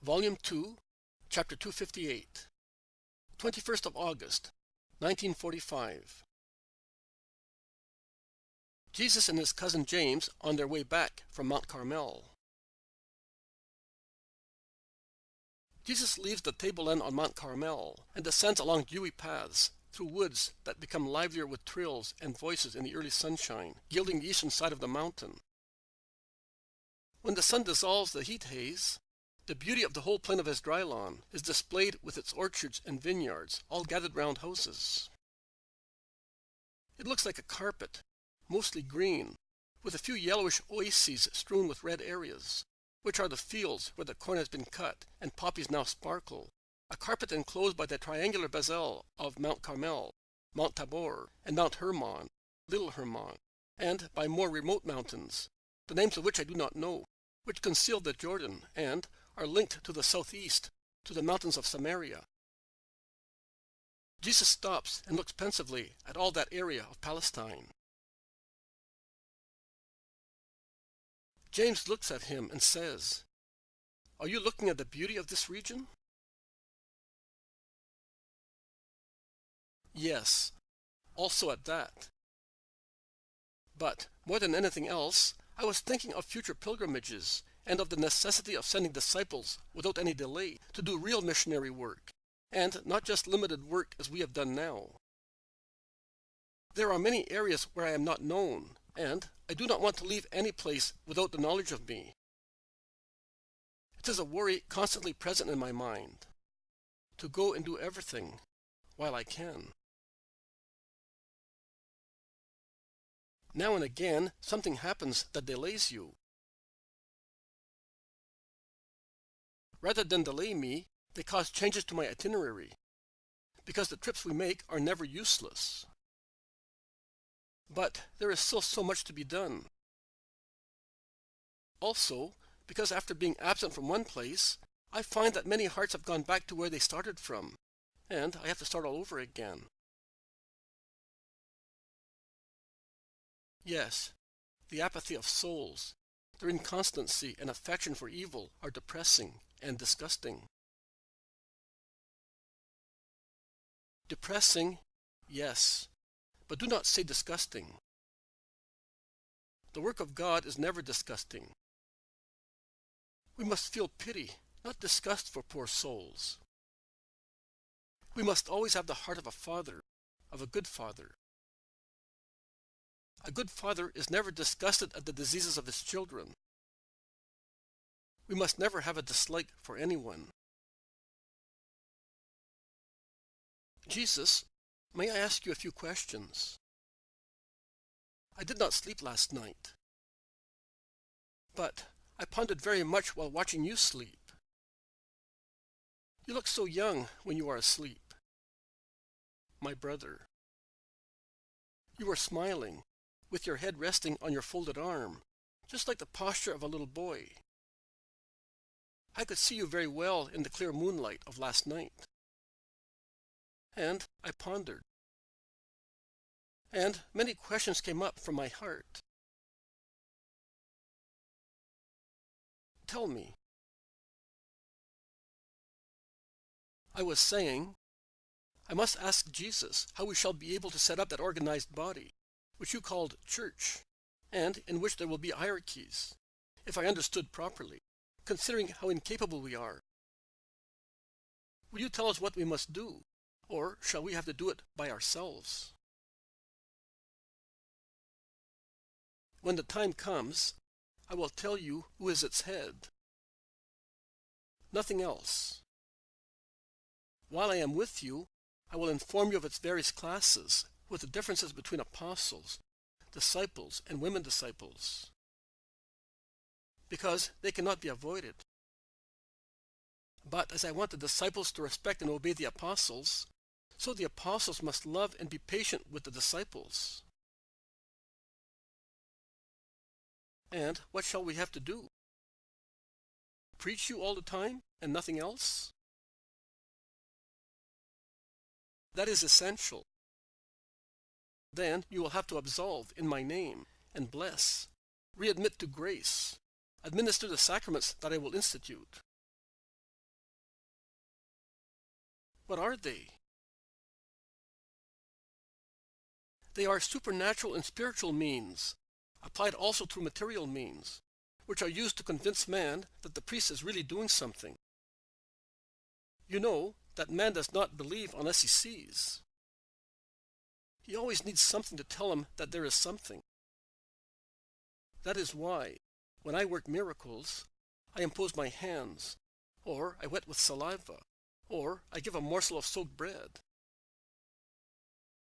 Volume 2, Chapter 258, 21st of August, 1945. Jesus and his cousin James on their way back from Mount Carmel. Jesus leaves the tableland on Mount Carmel and descends along dewy paths through woods that become livelier with trills and voices in the early sunshine, gilding the eastern side of the mountain. When the sun dissolves the heat haze, the beauty of the whole plain of his dry lawn is displayed with its orchards and vineyards, all gathered round houses. It looks like a carpet, mostly green, with a few yellowish oases strewn with red areas, which are the fields where the corn has been cut and poppies now sparkle, a carpet enclosed by the triangular basalt of Mount Carmel, Mount Tabor, and Mount Hermon, Little Hermon, and by more remote mountains, the names of which I do not know, which conceal the Jordan and are linked to the southeast, to the mountains of Samaria. Jesus stops and looks pensively at all that area of Palestine. James looks at him and says, "Are you looking at the beauty of this region?" Yes, also at that. But more than anything else, I was thinking of future pilgrimages and of the necessity of sending disciples without any delay to do real missionary work, and not just limited work as we have done now. There are many areas where I am not known, and I do not want to leave any place without the knowledge of me. It is a worry constantly present in my mind, to go and do everything while I can. Now and again, something happens that delays you. Rather than delay me, they cause changes to my itinerary, because the trips we make are never useless. But there is still so much to be done. Also, because after being absent from one place, I find that many hearts have gone back to where they started from, and I have to start all over again. Yes, the apathy of souls, their inconstancy and affection for evil are depressing and disgusting. Depressing, yes, but do not say disgusting. The work of God is never disgusting. We must feel pity, not disgust for poor souls. We must always have the heart of a father, of a good father. A good father is never disgusted at the diseases of his children. We must never have a dislike for anyone. Jesus, may I ask you a few questions? I did not sleep last night, but I pondered very much while watching you sleep. You look so young when you are asleep. My brother. You are smiling, with your head resting on your folded arm, just like the posture of a little boy. I could see you very well in the clear moonlight of last night. And I pondered. And many questions came up from my heart. Tell me. I was saying, I must ask Jesus how we shall be able to set up that organized body, which you called church, and in which there will be hierarchies, if I understood properly, considering how incapable we are. Will you tell us what we must do, or shall we have to do it by ourselves? When the time comes, I will tell you who is its head. Nothing else. While I am with you, I will inform you of its various classes, with the differences between apostles, disciples, and women disciples, because they cannot be avoided. But as I want the disciples to respect and obey the apostles, so the apostles must love and be patient with the disciples. And what shall we have to do? Preach you all the time and nothing else? That is essential. Then you will have to absolve in my name, and bless, readmit to grace, administer the sacraments that I will institute. What are they? They are supernatural and spiritual means, applied also through material means, which are used to convince man that the priest is really doing something. You know that man does not believe unless he sees. He always needs something to tell him that there is something. That is why, when I work miracles, I impose my hands, or I wet with saliva, or I give a morsel of soaked bread.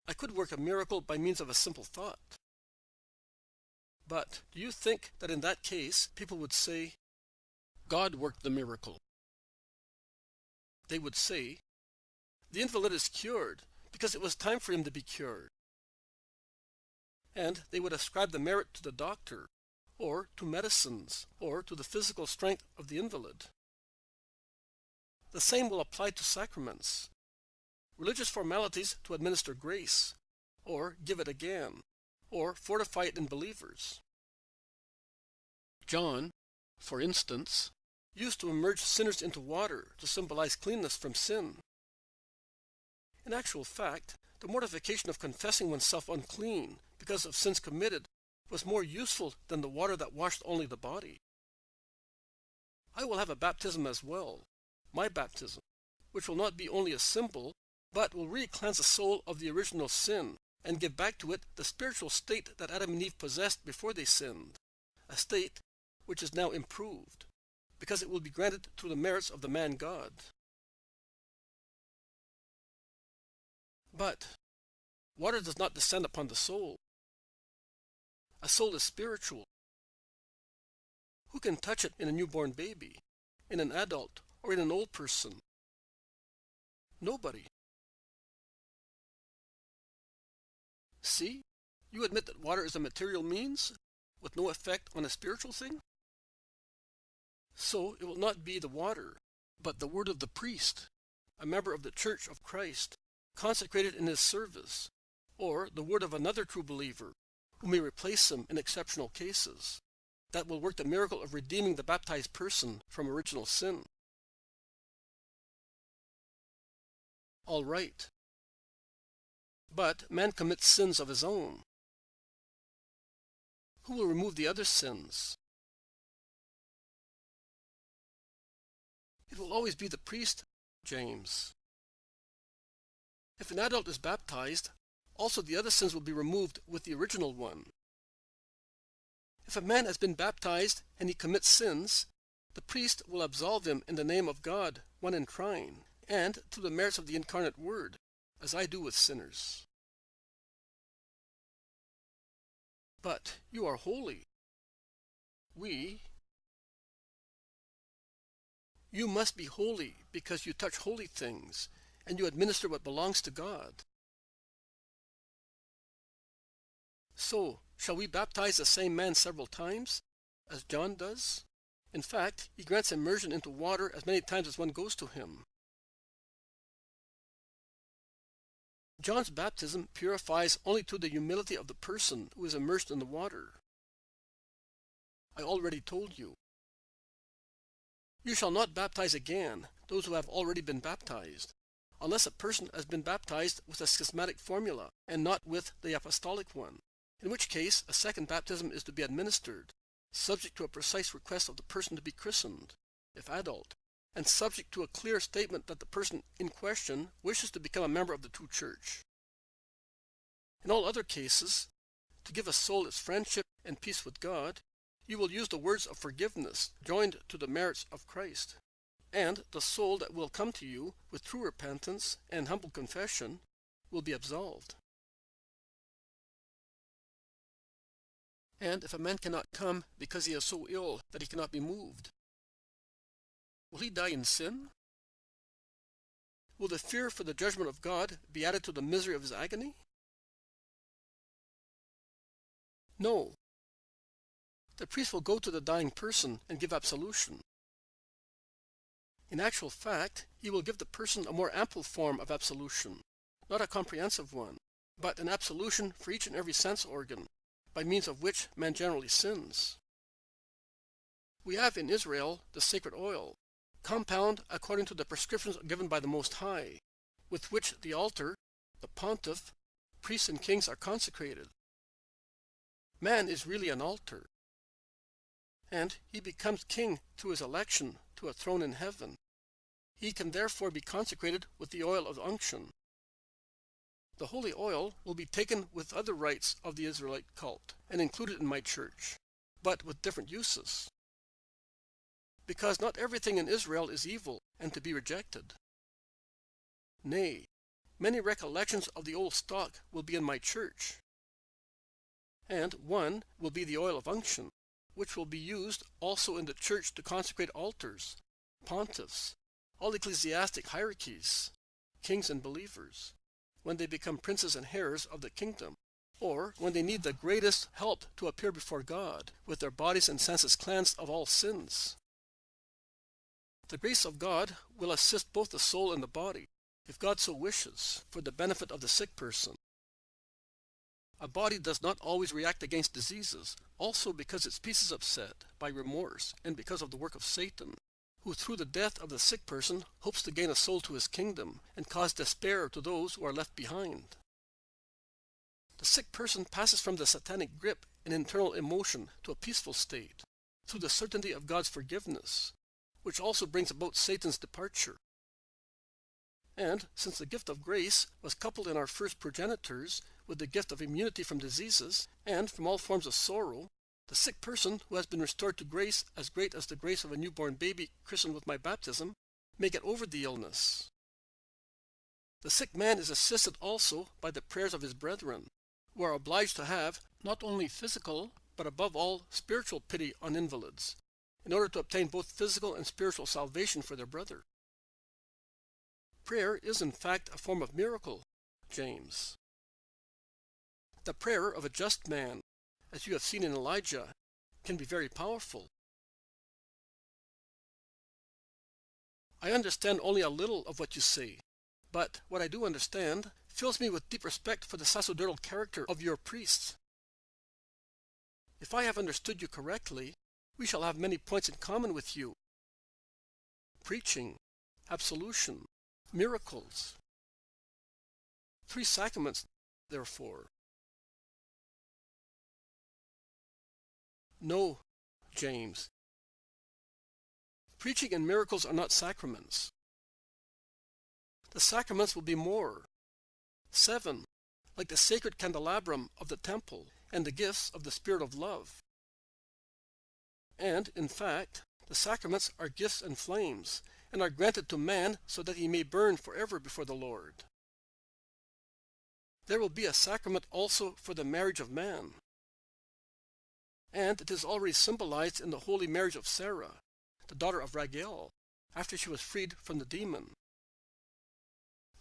I could work a miracle by means of a simple thought. But do you think that in that case people would say, God worked the miracle? They would say, the invalid is cured because it was time for him to be cured. And they would ascribe the merit to the doctor, or to medicines, or to the physical strength of the invalid. The same will apply to sacraments. Religious formalities to administer grace, or give it again, or fortify it in believers. John, for instance, used to immerse sinners into water to symbolize cleanness from sin. In actual fact, the mortification of confessing oneself unclean because of sins committed was more useful than the water that washed only the body. I will have a baptism as well, my baptism, which will not be only a symbol, but will really cleanse the soul of the original sin and give back to it the spiritual state that Adam and Eve possessed before they sinned, a state which is now improved, because it will be granted through the merits of the man God. But water does not descend upon the soul. A soul is spiritual. Who can touch it in a newborn baby, in an adult, or in an old person? Nobody. See, you admit that water is a material means, with no effect on a spiritual thing? So it will not be the water, but the word of the priest, a member of the Church of Christ, consecrated in his service, or the word of another true believer, who may replace him in exceptional cases, that will work the miracle of redeeming the baptized person from original sin. All right. But man commits sins of his own. Who will remove the other sins? It will always be the priest, James. If an adult is baptized, also the other sins will be removed with the original one. If a man has been baptized and he commits sins, the priest will absolve him in the name of God, one in trine, and through the merits of the incarnate Word, as I do with sinners. But you are holy. You must be holy because you touch holy things, and you administer what belongs to God. So, shall we baptize the same man several times, as John does? In fact, he grants immersion into water as many times as one goes to him. John's baptism purifies only to the humility of the person who is immersed in the water. I already told you. You shall not baptize again those who have already been baptized, unless a person has been baptized with a schismatic formula and not with the apostolic one, in which case a second baptism is to be administered, subject to a precise request of the person to be christened, if adult, and subject to a clear statement that the person in question wishes to become a member of the true church. In all other cases, to give a soul its friendship and peace with God, you will use the words of forgiveness joined to the merits of Christ, and the soul that will come to you with true repentance and humble confession will be absolved. And if a man cannot come because he is so ill that he cannot be moved, will he die in sin? Will the fear for the judgment of God be added to the misery of his agony? No. The priest will go to the dying person and give absolution. In actual fact, he will give the person a more ample form of absolution, not a comprehensive one, but an absolution for each and every sense organ, by means of which man generally sins. We have in Israel the sacred oil, compound according to the prescriptions given by the Most High, with which the altar, the pontiff, priests and kings are consecrated. Man is really an altar, and he becomes king through his election to a throne in heaven. He can therefore be consecrated with the oil of unction. The holy oil will be taken with other rites of the Israelite cult and included in my church, but with different uses. Because not everything in Israel is evil and to be rejected. Nay, many recollections of the old stock will be in my church, and one will be the oil of unction, which will be used also in the church to consecrate altars, pontiffs, all ecclesiastic hierarchies, kings and believers, when they become princes and heirs of the kingdom, or when they need the greatest help to appear before God, with their bodies and senses cleansed of all sins. The grace of God will assist both the soul and the body, if God so wishes, for the benefit of the sick person. A body does not always react against diseases, also because its peace is upset by remorse and because of the work of Satan, who through the death of the sick person hopes to gain a soul to his kingdom and cause despair to those who are left behind. The sick person passes from the satanic grip and internal emotion to a peaceful state, through the certainty of God's forgiveness, which also brings about Satan's departure. And since the gift of grace was coupled in our first progenitors with the gift of immunity from diseases and from all forms of sorrow, the sick person who has been restored to grace as great as the grace of a newborn baby christened with my baptism may get over the illness. The sick man is assisted also by the prayers of his brethren, who are obliged to have not only physical, but above all spiritual pity on invalids, in order to obtain both physical and spiritual salvation for their brother. Prayer is in fact a form of miracle, James. The prayer of a just man, as you have seen in Elijah, can be very powerful. I understand only a little of what you say, but what I do understand fills me with deep respect for the sacerdotal character of your priests. If I have understood you correctly, we shall have many points in common with you. Preaching, absolution, miracles. 3 sacraments, therefore. No, James. Preaching and miracles are not sacraments. The sacraments will be more. 7, like the sacred candelabrum of the temple and the gifts of the Spirit of love. And, in fact, the sacraments are gifts and flames, and are granted to man so that he may burn forever before the Lord. There will be a sacrament also for the marriage of man. And it is already symbolized in the holy marriage of Sarah, the daughter of Raguel, after she was freed from the demon.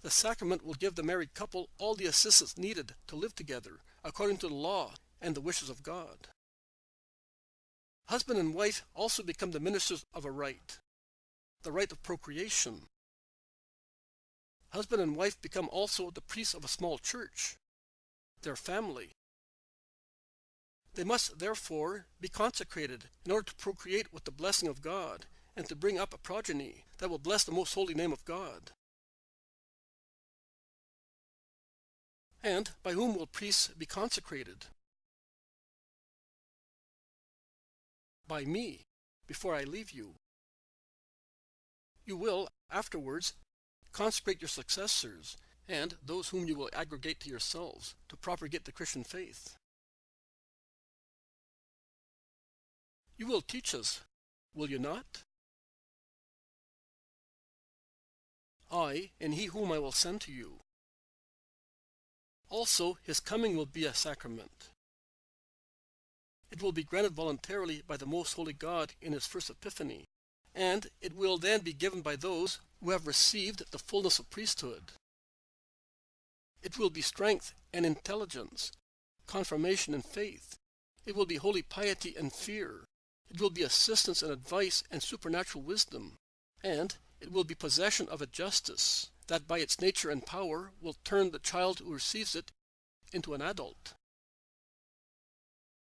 The sacrament will give the married couple all the assistance needed to live together according to the law and the wishes of God. Husband and wife also become the ministers of a rite, the rite of procreation. Husband and wife become also the priests of a small church, their family. They must therefore be consecrated in order to procreate with the blessing of God and to bring up a progeny that will bless the most holy name of God. And by whom will priests be consecrated? By me, before I leave you. You will, afterwards, consecrate your successors and those whom you will aggregate to yourselves to propagate the Christian faith. You will teach us, will you not? I, and he whom I will send to you. Also, his coming will be a sacrament. It will be granted voluntarily by the Most Holy God in his first epiphany, and it will then be given by those who have received the fullness of priesthood. It will be strength and intelligence, confirmation and faith. It will be holy piety and fear. It will be assistance and advice and supernatural wisdom. And it will be possession of a justice that by its nature and power will turn the child who receives it into an adult.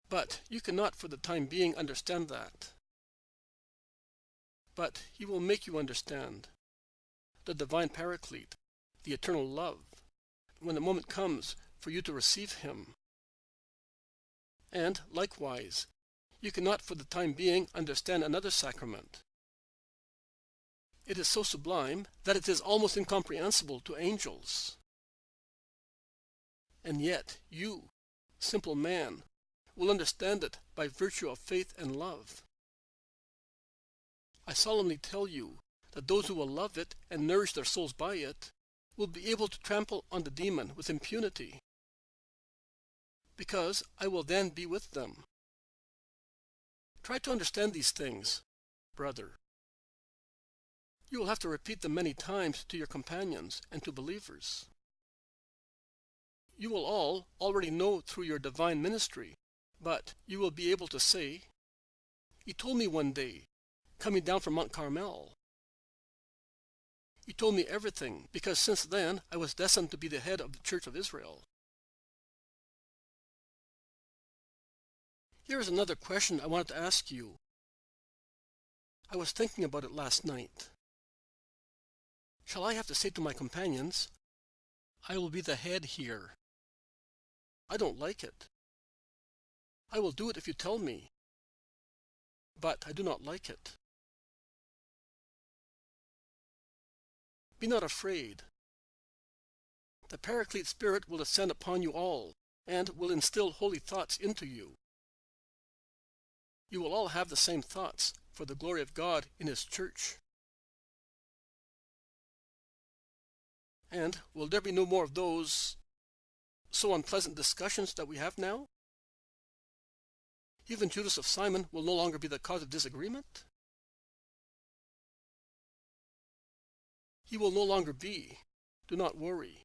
But you cannot for the time being understand that. But he will make you understand. The divine Paraclete, the eternal love, when the moment comes for you to receive him. And, likewise, you cannot for the time being understand another sacrament. It is so sublime that it is almost incomprehensible to angels. And yet you, simple man, will understand it by virtue of faith and love. I solemnly tell you that those who will love it and nourish their souls by it will be able to trample on the demon with impunity, because I will then be with them. Try to understand these things, brother. You will have to repeat them many times to your companions and to believers. You will all already know through your divine ministry, but you will be able to say, "He told me one day, coming down from Mount Carmel. He told me everything, because since then I was destined to be the head of the Church of Israel." Here is another question I wanted to ask you. I was thinking about it last night. Shall I have to say to my companions, "I will be the head here"? I don't like it. I will do it if you tell me, but I do not like it. Be not afraid. The Paraclete Spirit will descend upon you all, and will instill holy thoughts into you. You will all have the same thoughts for the glory of God in His church. And will there be no more of those so unpleasant discussions that we have now? Even Judas of Simon will no longer be the cause of disagreement? He will no longer be. Do not worry.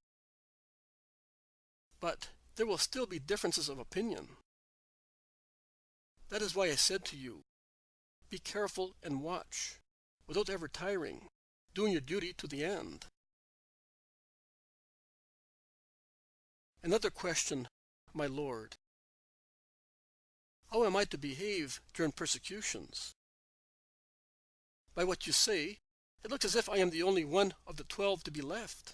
But there will still be differences of opinion. That is why I said to you, be careful and watch, without ever tiring, doing your duty to the end. Another question, my Lord. How am I to behave during persecutions? By what you say, it looks as if I am the only one of the 12 to be left.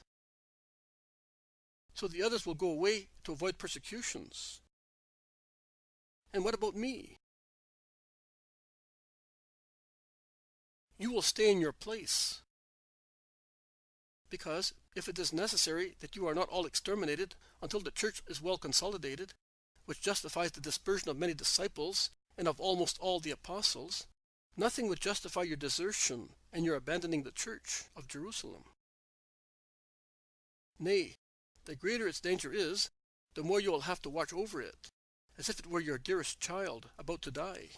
So the others will go away to avoid persecutions. And what about me? You will stay in your place. Because if it is necessary that you are not all exterminated until the church is well consolidated, which justifies the dispersion of many disciples and of almost all the apostles, nothing would justify your desertion and your abandoning the church of Jerusalem. Nay, the greater its danger is, the more you will have to watch over it, as if it were your dearest child about to die.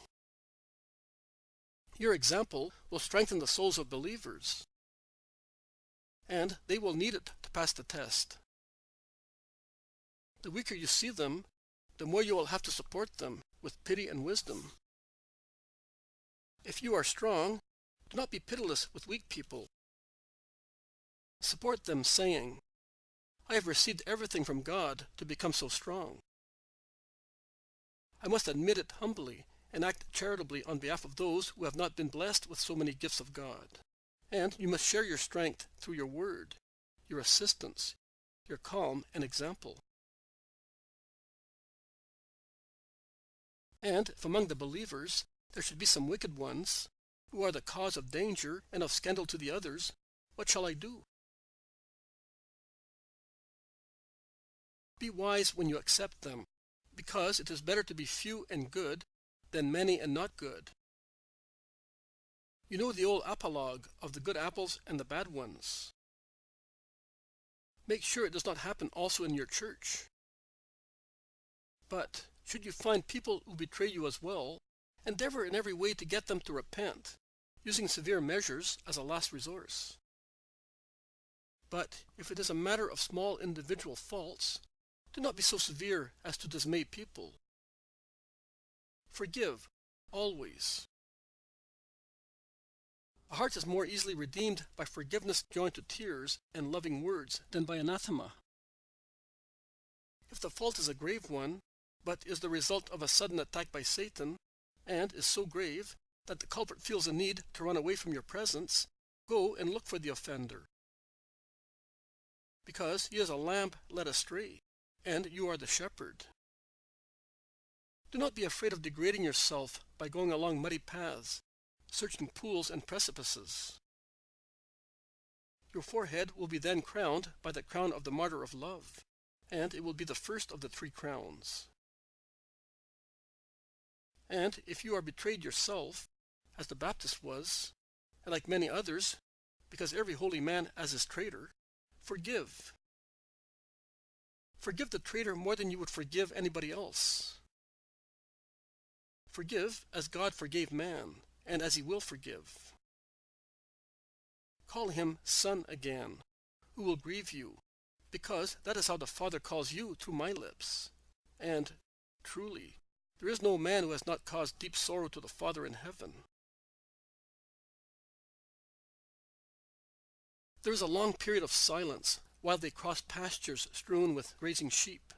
Your example will strengthen the souls of believers, and they will need it to pass the test. The weaker you see them, the more you will have to support them with pity and wisdom. If you are strong, do not be pitiless with weak people. Support them, saying, "I have received everything from God to become so strong." I must admit it humbly and act charitably on behalf of those who have not been blessed with so many gifts of God. And you must share your strength through your word, your assistance, your calm and example. And if among the believers there should be some wicked ones, who are the cause of danger and of scandal to the others, what shall I do? Be wise when you accept them, because it is better to be few and good than many and not good. You know the old apologue of the good apples and the bad ones. Make sure it does not happen also in your church. But should you find people who betray you as well, endeavor in every way to get them to repent, using severe measures as a last resource. But if it is a matter of small individual faults, do not be so severe as to dismay people. Forgive, always. A heart is more easily redeemed by forgiveness joined to tears and loving words than by anathema. If the fault is a grave one, but is the result of a sudden attack by Satan, and is so grave that the culprit feels a need to run away from your presence, go and look for the offender. because he is a lamb led astray, and you are the shepherd. Do not be afraid of degrading yourself by going along muddy paths, searching pools and precipices. Your forehead will be then crowned by the crown of the martyr of love, and it will be the first of the 3 crowns. And if you are betrayed yourself, as the Baptist was, and like many others, because every holy man has his traitor, forgive. Forgive the traitor more than you would forgive anybody else. Forgive as God forgave man, and as he will forgive. Call him son again, who will grieve you, because that is how the Father calls you through my lips. And, truly, there is no man who has not caused deep sorrow to the Father in heaven. There is a long period of silence while they cross pastures strewn with grazing sheep.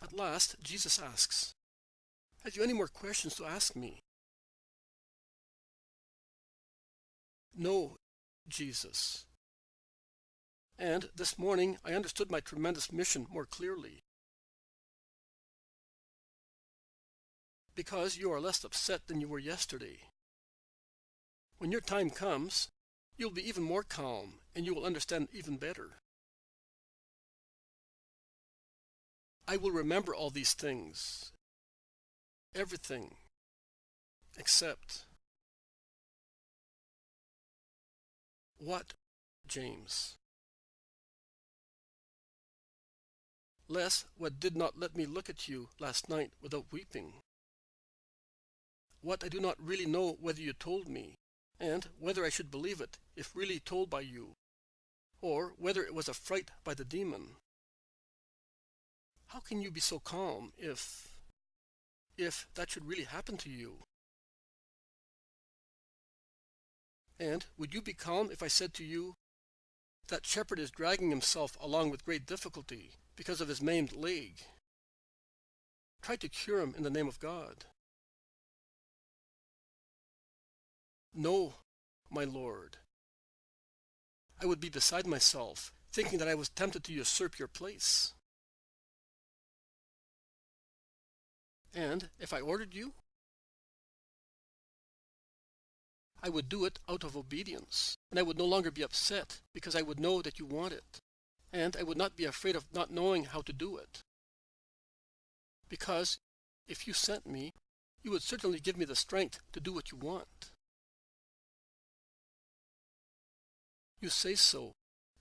At last, Jesus asks, "Have you any more questions to ask me?" "No, Jesus." And this morning I understood my tremendous mission more clearly. Because you are less upset than you were yesterday. When your time comes, you will be even more calm, and you will understand even better. I will remember all these things. Everything. Except... What, James? Less what did not let me look at you last night without weeping. What I do not really know whether you told me, and whether I should believe it if really told by you, or whether it was a fright by the demon. How can you be so calm if that should really happen to you? And would you be calm if I said to you, "That shepherd is dragging himself along with great difficulty because of his maimed leg. Try to cure him in the name of God"? No, my Lord. I would be beside myself, thinking that I was tempted to usurp your place. And if I ordered you, I would do it out of obedience, and I would no longer be upset because I would know that you want it, and I would not be afraid of not knowing how to do it. Because if you sent me, you would certainly give me the strength to do what you want. You say so,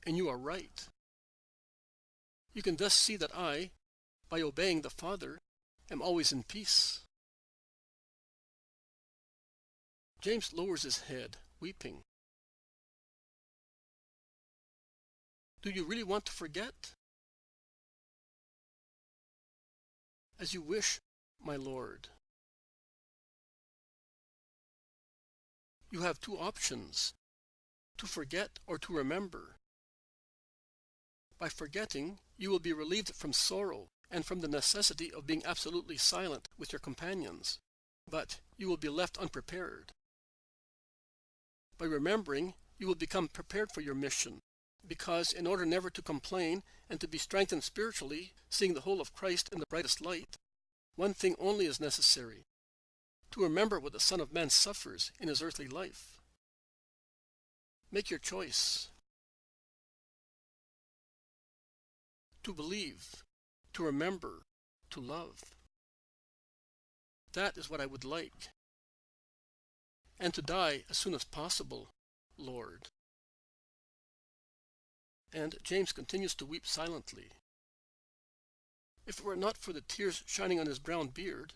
and you are right. You can thus see that I, by obeying the Father, am always in peace. James lowers his head, weeping. Do you really want to forget? As you wish, my Lord. You have 2 options, to forget or to remember. By forgetting, you will be relieved from sorrow and from the necessity of being absolutely silent with your companions, but you will be left unprepared. By remembering, you will become prepared for your mission, because in order never to complain and to be strengthened spiritually, seeing the whole of Christ in the brightest light, one thing only is necessary: to remember what the Son of Man suffers in his earthly life. Make your choice. To believe, to remember, to love. That is what I would like. And to die as soon as possible, Lord. And James continues to weep silently. If it were not for the tears shining on his brown beard,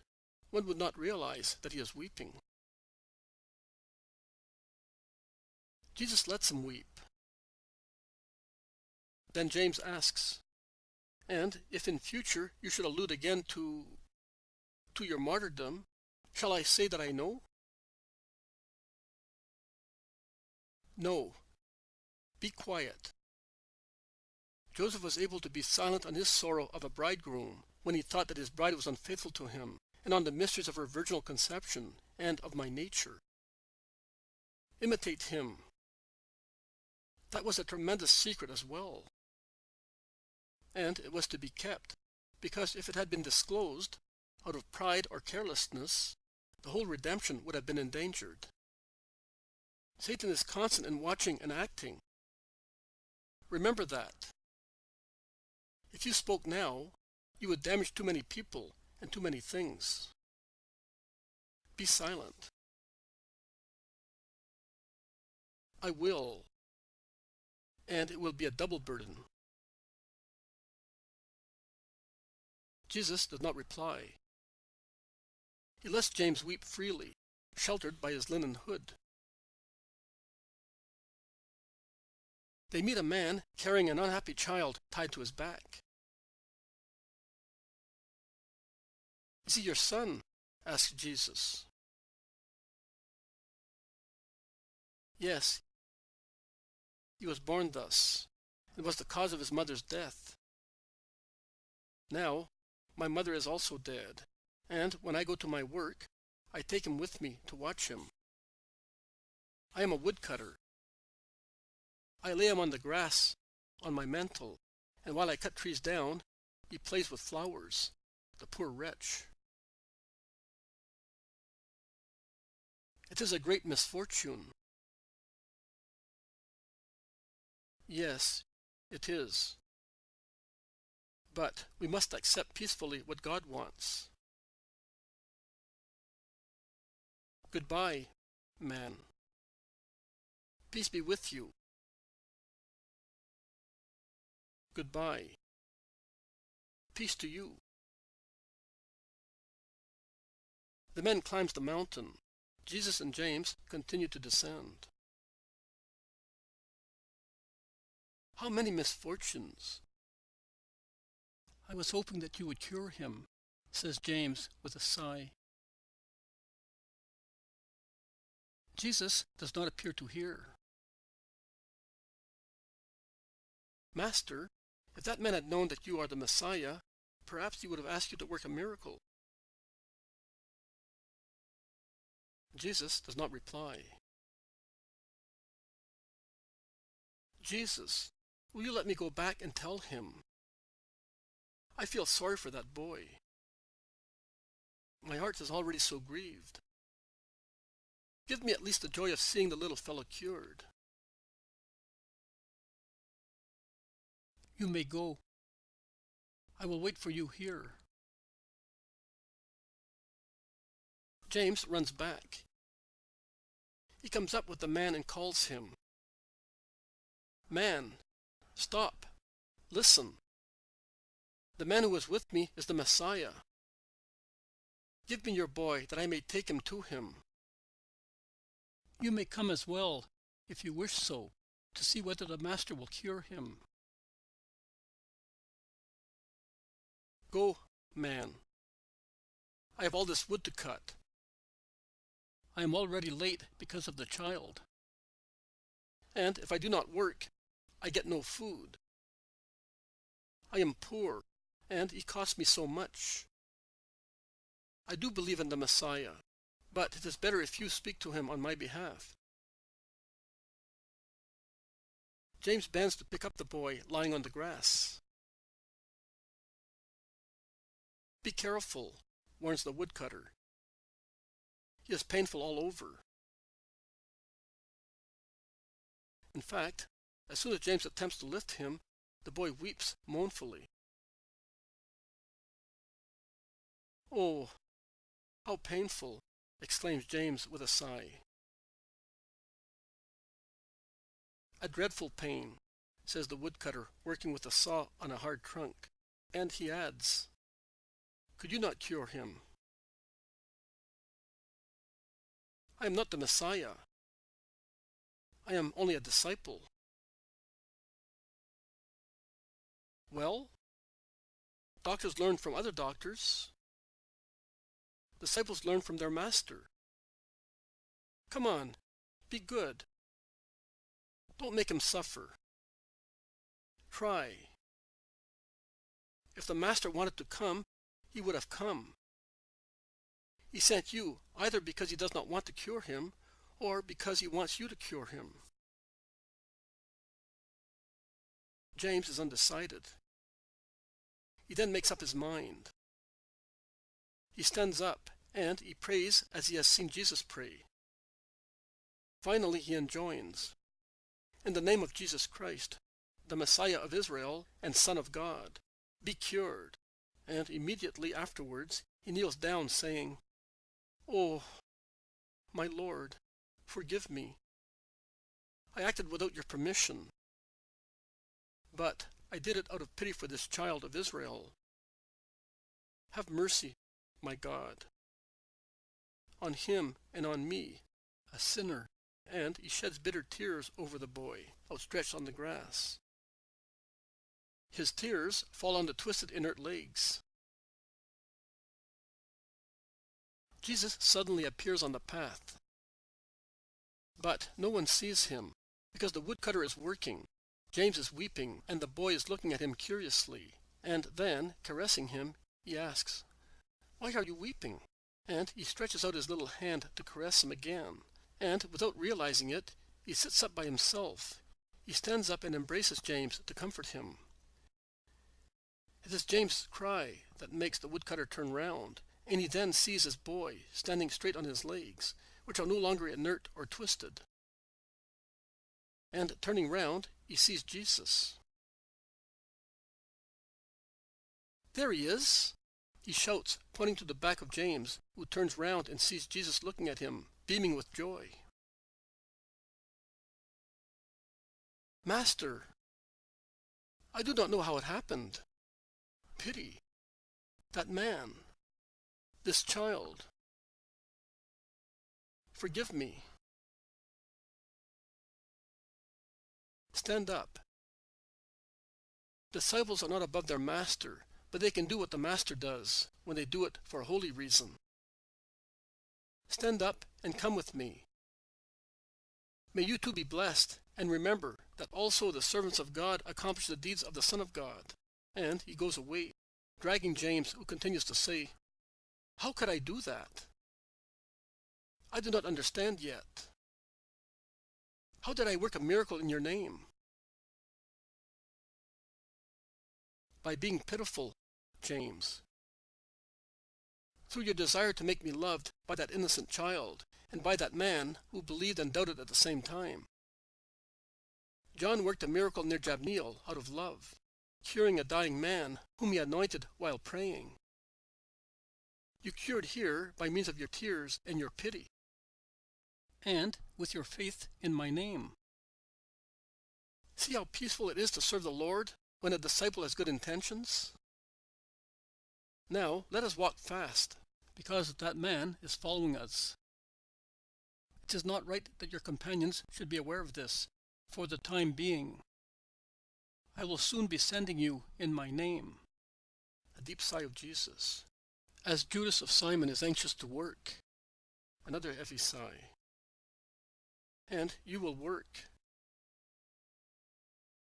one would not realize that he is weeping. Jesus lets him weep. Then James asks, "And if in future you should allude again to your martyrdom, shall I say that I know?" No. Be quiet. Joseph was able to be silent on his sorrow of a bridegroom when he thought that his bride was unfaithful to him, and on the mysteries of her virginal conception and of my nature. Imitate him. That was a tremendous secret as well. And it was to be kept, because if it had been disclosed, out of pride or carelessness, the whole redemption would have been endangered. Satan is constant in watching and acting. Remember that. If you spoke now, you would damage too many people and too many things. Be silent. I will, and it will be a double burden. Jesus did not reply. He lets James weep freely, sheltered by his linen hood. They meet a man carrying an unhappy child tied to his back. "Is he your son?" asked Jesus. "Yes, he was born thus, and was the cause of his mother's death. Now, my mother is also dead, and when I go to my work, I take him with me to watch him. I am a woodcutter. I lay him on the grass on my mantle, and while I cut trees down, he plays with flowers, the poor wretch. It is a great misfortune." "Yes, it is. But we must accept peacefully what God wants. Goodbye, man. Peace be with you. Goodbye. Peace to you." The man climbs the mountain. Jesus and James continue to descend. How many misfortunes! "I was hoping that you would cure him," says James with a sigh. Jesus does not appear to hear. "Master, if that man had known that you are the Messiah, perhaps he would have asked you to work a miracle." Jesus does not reply. "Jesus, will you let me go back and tell him? I feel sorry for that boy. My heart is already so grieved. Give me at least the joy of seeing the little fellow cured." "You may go. I will wait for you here." James runs back. He comes up with the man and calls him. "Man, stop. Listen. The man who was with me is the Messiah. Give me your boy, that I may take him to him." "You may come as well, if you wish so, to see whether the Master will cure him." "Go, man. I have all this wood to cut. I am already late because of the child. And if I do not work, I get no food. I am poor, and he costs me so much. I do believe in the Messiah, but it is better if you speak to him on my behalf." James bends to pick up the boy lying on the grass. "Be careful," warns the woodcutter. "He is painful all over." In fact, as soon as James attempts to lift him, the boy weeps mournfully. "Oh, how painful!" exclaims James with a sigh. "A dreadful pain," says the woodcutter, working with a saw on a hard trunk, and he adds, "Could you not cure him?" "I am not the Messiah. I am only a disciple." "Well, doctors learn from other doctors. Disciples learn from their master. Come on, be good. Don't make him suffer. Try. If the Master wanted to come, he would have come. He sent you either because he does not want to cure him, or because he wants you to cure him." James is undecided. He then makes up his mind. He stands up and he prays as he has seen Jesus pray. Finally, he enjoins, "In the name of Jesus Christ, the Messiah of Israel and Son of God, be cured." And immediately afterwards, he kneels down saying, "Oh, my Lord, forgive me. I acted without your permission, but I did it out of pity for this child of Israel. Have mercy, my God, on him and on me, a sinner." And he sheds bitter tears over the boy, outstretched on the grass. His tears fall on the twisted inert legs. Jesus suddenly appears on the path, but no one sees him, because the woodcutter is working. James is weeping, and the boy is looking at him curiously. And then, caressing him, he asks, "Why are you weeping?" And he stretches out his little hand to caress him again. And without realizing it, he sits up by himself. He stands up and embraces James to comfort him. It is James' cry that makes the woodcutter turn round, and he then sees his boy standing straight on his legs, which are no longer inert or twisted. And turning round, he sees Jesus. "There he is!" he shouts, pointing to the back of James, who turns round and sees Jesus looking at him, beaming with joy. "Master, I do not know how it happened. Pity. That man. This child. Forgive me. Stand up. Disciples are not above their master, but they can do what the master does, when they do it for a holy reason. Stand up and come with me. May you too be blessed, and remember that also the servants of God accomplish the deeds of the Son of God." And he goes away, dragging James, who continues to say, "How could I do that? I do not understand yet. How did I work a miracle in your name?" By being pitiful, James. Through your desire to make me loved by that innocent child, and by that man who believed and doubted at the same time. John worked a miracle near Jabneel out of love, curing a dying man whom he anointed while praying. You cured here by means of your tears and your pity, and with your faith in my name. See how peaceful it is to serve the Lord when a disciple has good intentions? Now let us walk fast, because that man is following us. It is not right that your companions should be aware of this, for the time being. I will soon be sending you in my name. A deep sigh of Jesus. As Judas of Simon is anxious to work. Another heavy sigh. And you will work.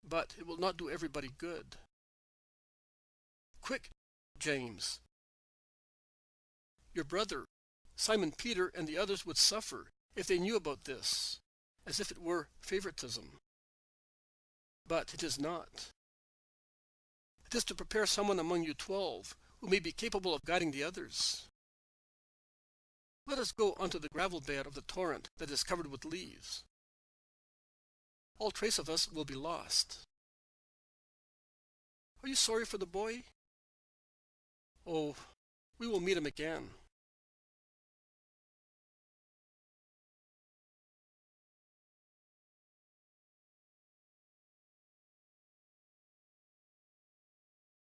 But it will not do everybody good. Quick, James. Your brother, Simon Peter, and the others would suffer if they knew about this, as if it were favoritism. But it is not. It is to prepare someone among you 12 who may be capable of guiding the others. Let us go onto the gravel bed of the torrent that is covered with leaves. All trace of us will be lost. Are you sorry for the boy? Oh, we will meet him again.